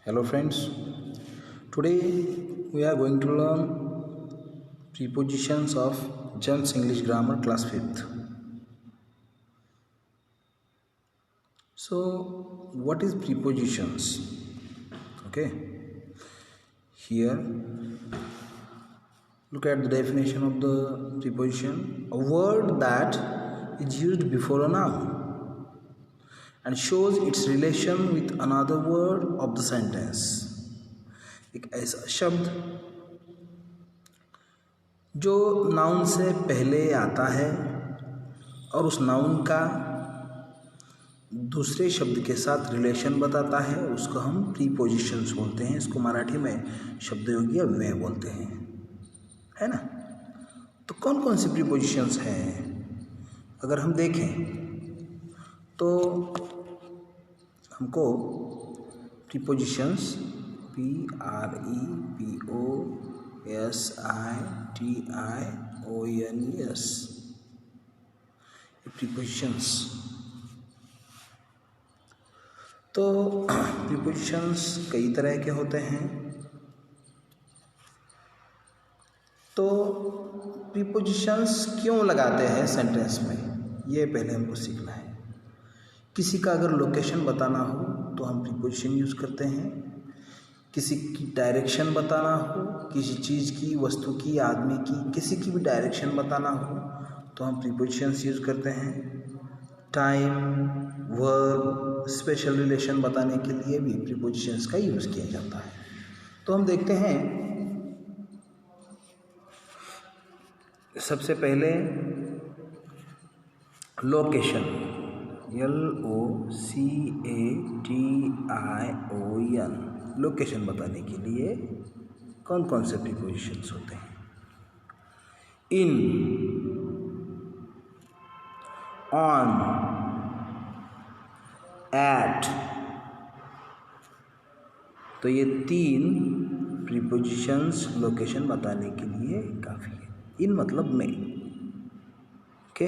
Hello friends, today we are going to learn prepositions of James English Grammar class 5th. So what is prepositions? Okay, here look at the definition of the preposition. A word that is used before a noun and shows its relation with another word of the sentence. एक ऐसा शब्द जो noun से पहले आता है और उस नाउन का दूसरे शब्द के साथ रिलेशन बताता है, उसको हम प्रीपोजिशंस बोलते हैं। इसको मराठी में शब्दयोगी अव्यय बोलते हैं, है ना। तो कौन कौन सी प्रीपोजिशंस हैं अगर हम देखें तो हमको प्रीपोजिशंस prepositions प्रीपोजिशंस। तो प्रीपोजिशंस कई तरह के होते हैं। तो प्रीपोजिशंस क्यों लगाते हैं सेंटेंस में, ये पहले हमको सीखना है। किसी का अगर लोकेशन बताना हो तो हम प्रीपोजिशन यूज़ करते हैं। किसी की डायरेक्शन बताना हो, किसी चीज़ की, वस्तु की, आदमी की, किसी की भी डायरेक्शन बताना हो तो हम प्रीपोजिशंस यूज़ करते हैं। टाइम, वर्ब, स्पेशल रिलेशन बताने के लिए भी प्रीपोजिशंस का यूज़ किया जाता है। तो हम देखते हैं सबसे पहले लोकेशन, LOCATION, लोकेशन बताने के लिए कौन कौन से प्रीपोजिशंस होते हैं। इन, ऑन, एट, तो ये तीन प्रीपोजिशंस लोकेशन बताने के लिए काफ़ी है। इन मतलब में, okay.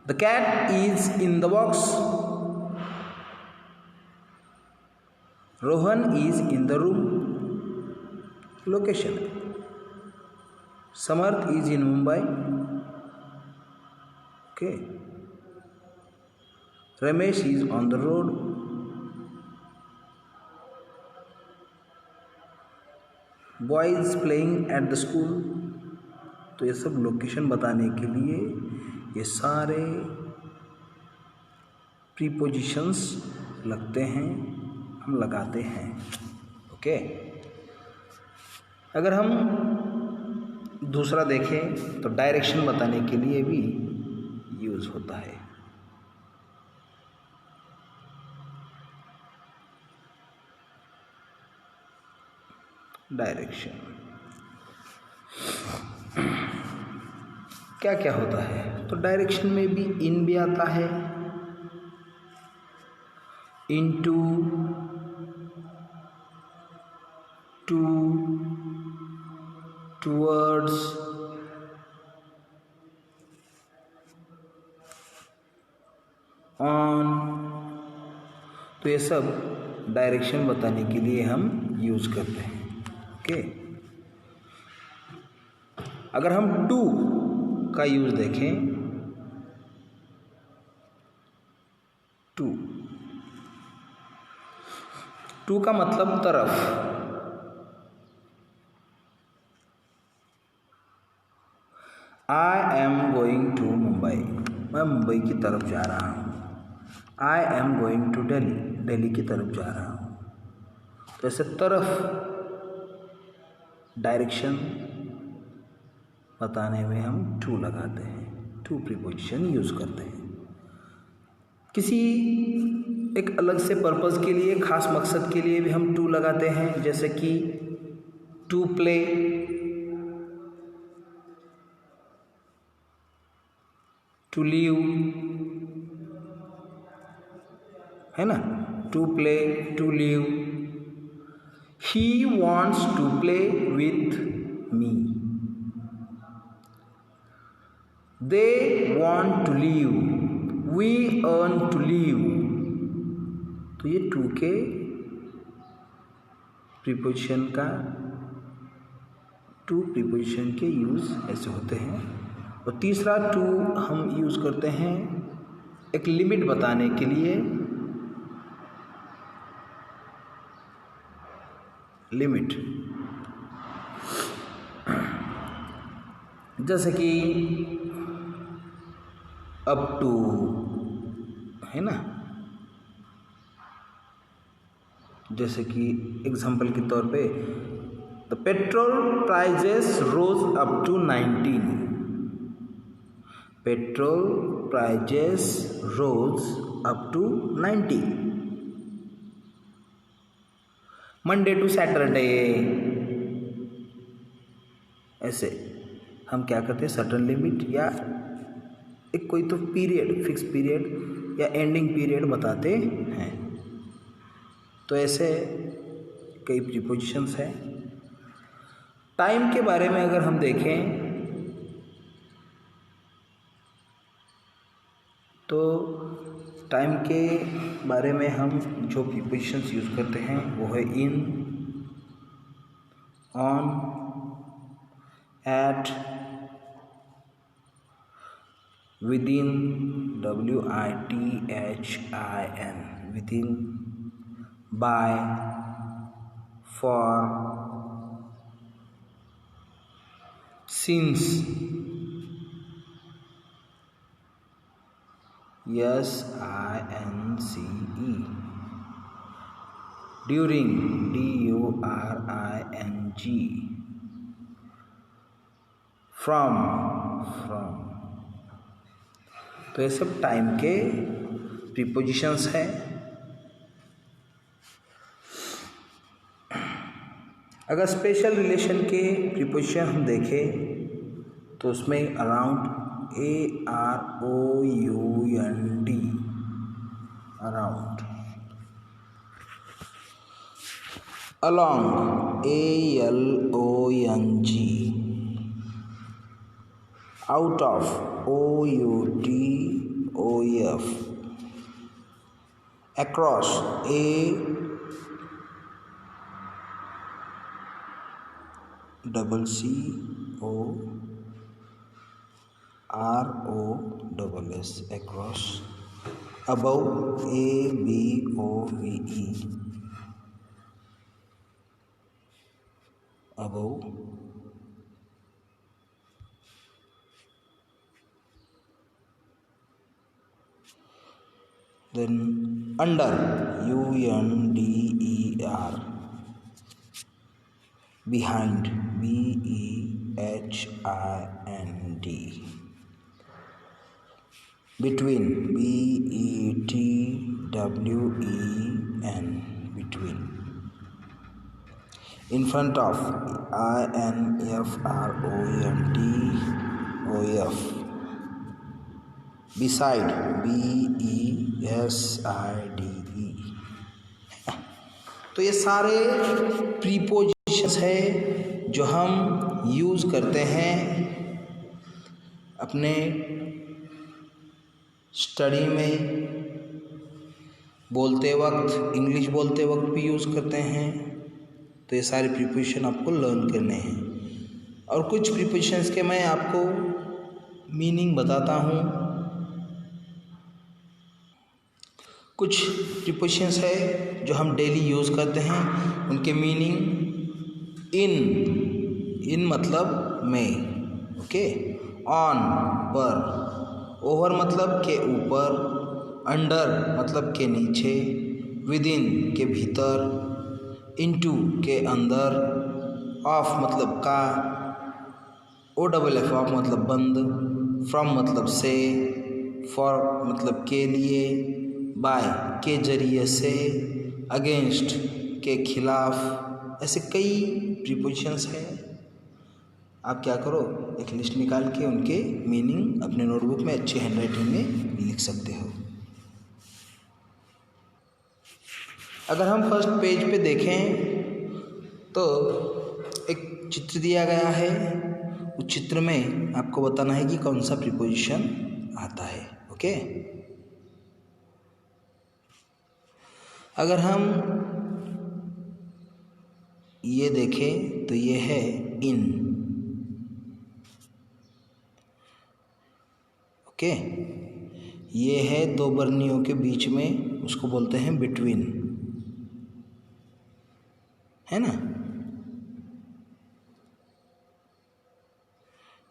The cat is in the box, Rohan is in the room, location है। Samarth is in Mumbai, okay. Ramesh is on the road, boys playing at the school. तो ये सब लोकेशन बताने के लिए ये सारे प्रीपोजिशंस लगते हैं, हम लगाते हैं, ओके। अगर हम दूसरा देखें तो डायरेक्शन बताने के लिए भी यूज़ होता है। डायरेक्शन क्या क्या होता है, तो डायरेक्शन में भी इन भी आता है, इनटू, टू, टुवर्ड्स, ऑन। तो ये सब डायरेक्शन बताने के लिए हम यूज़ करते हैं, ओके। अगर हम टू का यूज़ देखें, टू का मतलब तरफ। I am going to Mumbai, मैं मुंबई की तरफ जा रहा हूँ। I am going to Delhi, Delhi की तरफ जा रहा हूँ। तो ऐसे तरफ डायरेक्शन बताने में हम टू लगाते हैं, टू प्रीपोजिशन यूज़ करते हैं। किसी एक अलग से पर्पस के लिए, खास मकसद के लिए भी हम टू लगाते हैं, जैसे कि टू प्ले, टू लीव, है ना। To play, to leave. He wants to play with me, they want to leave, we earn to leave। तो ये टू के प्रीपोजिशन का टू प्रीपोजिशन के यूज़ ऐसे होते हैं। और तीसरा टू हम यूज़ करते हैं एक लिमिट बताने के लिए। लिमिट जैसे कि अप टू है ना, जैसे कि एग्जाम्पल के तौर पे the petrol prices rose up to 19। Petrol prices rose up to 90। Monday to Saturday, ऐसे हम क्या करते हैं सर्टेन लिमिट या एक कोई तो पीरियड, फिक्स पीरियड या एंडिंग पीरियड बताते हैं। तो ऐसे कई प्रीपोजिशंस हैं। टाइम के बारे में अगर हम देखें तो टाइम के बारे में हम जो प्रीपोजिशंस यूज़ करते हैं वो है in, on, at, within, WITHIN, within, by, for, since, SINCE, during, DURING, from, तो ये सब टाइम के प्रीपोजिशंस हैं। अगर स्पेशल रिलेशन के प्रीपोजिशन हम देखें तो उसमें around, AROUND, around, along, ALONG, out of, OUTOF, across, ACCOROSS, across, above, ABOVE, above, then under, UNDER, behind, BEHIND, between, BETWEN, between, in front of, INFRONTOF, beside, BESIDE। तो ये सारे prepositions है जो हम यूज़ करते हैं अपने स्टडी में, बोलते वक्त, इंग्लिश बोलते वक्त भी यूज़ करते हैं। तो ये सारे प्रीपोजिशन आपको लर्न करने हैं। और कुछ प्रीपोजिशंस के मैं आपको मीनिंग बताता हूँ। कुछ प्रीपोजिशंस है जो हम डेली यूज़ करते हैं, उनके मीनिंग, इन मतलब में, ओके, ऑन पर, ओवर मतलब के ऊपर, अंडर मतलब के नीचे, विदिन के भीतर, इनटू के अंदर, ऑफ मतलब का, OFF ऑफ मतलब बंद, फ्रॉम मतलब से, फॉर मतलब के लिए, बाय के जरिए से, अगेंस्ट के खिलाफ। ऐसे कई प्रीपोजिशंस हैं। आप क्या करो, एक लिस्ट निकाल के उनके मीनिंग अपने नोटबुक में अच्छी हैंडराइटिंग में लिख सकते हो। अगर हम फर्स्ट पेज पे देखें तो एक चित्र दिया गया है। उस चित्र में आपको बताना है कि कौन सा प्रीपोजिशन आता है, ओके। अगर हम ये देखें तो ये है इन, ओके। ये है दो बर्नियों के बीच में, उसको बोलते हैं बिटवीन, है ना।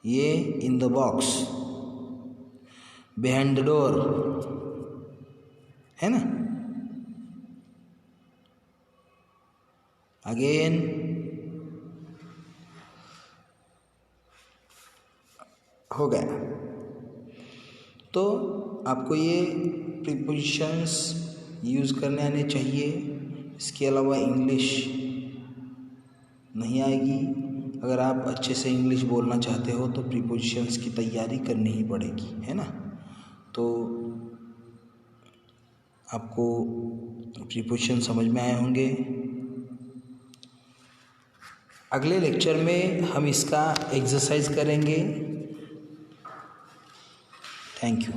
ये इन the box, behind the door, है ना। अगेन हो गया। तो आपको ये प्रीपोजिशंस यूज़ करने आने चाहिए। इसके अलावा इंग्लिश नहीं आएगी। अगर आप अच्छे से इंग्लिश बोलना चाहते हो तो प्रीपोजिशंस की तैयारी करनी ही पड़ेगी, है ना। तो आपको प्रीपोजिशन समझ में आए होंगे। अगले लेक्चर में हम इसका एक्सरसाइज करेंगे। Thank you.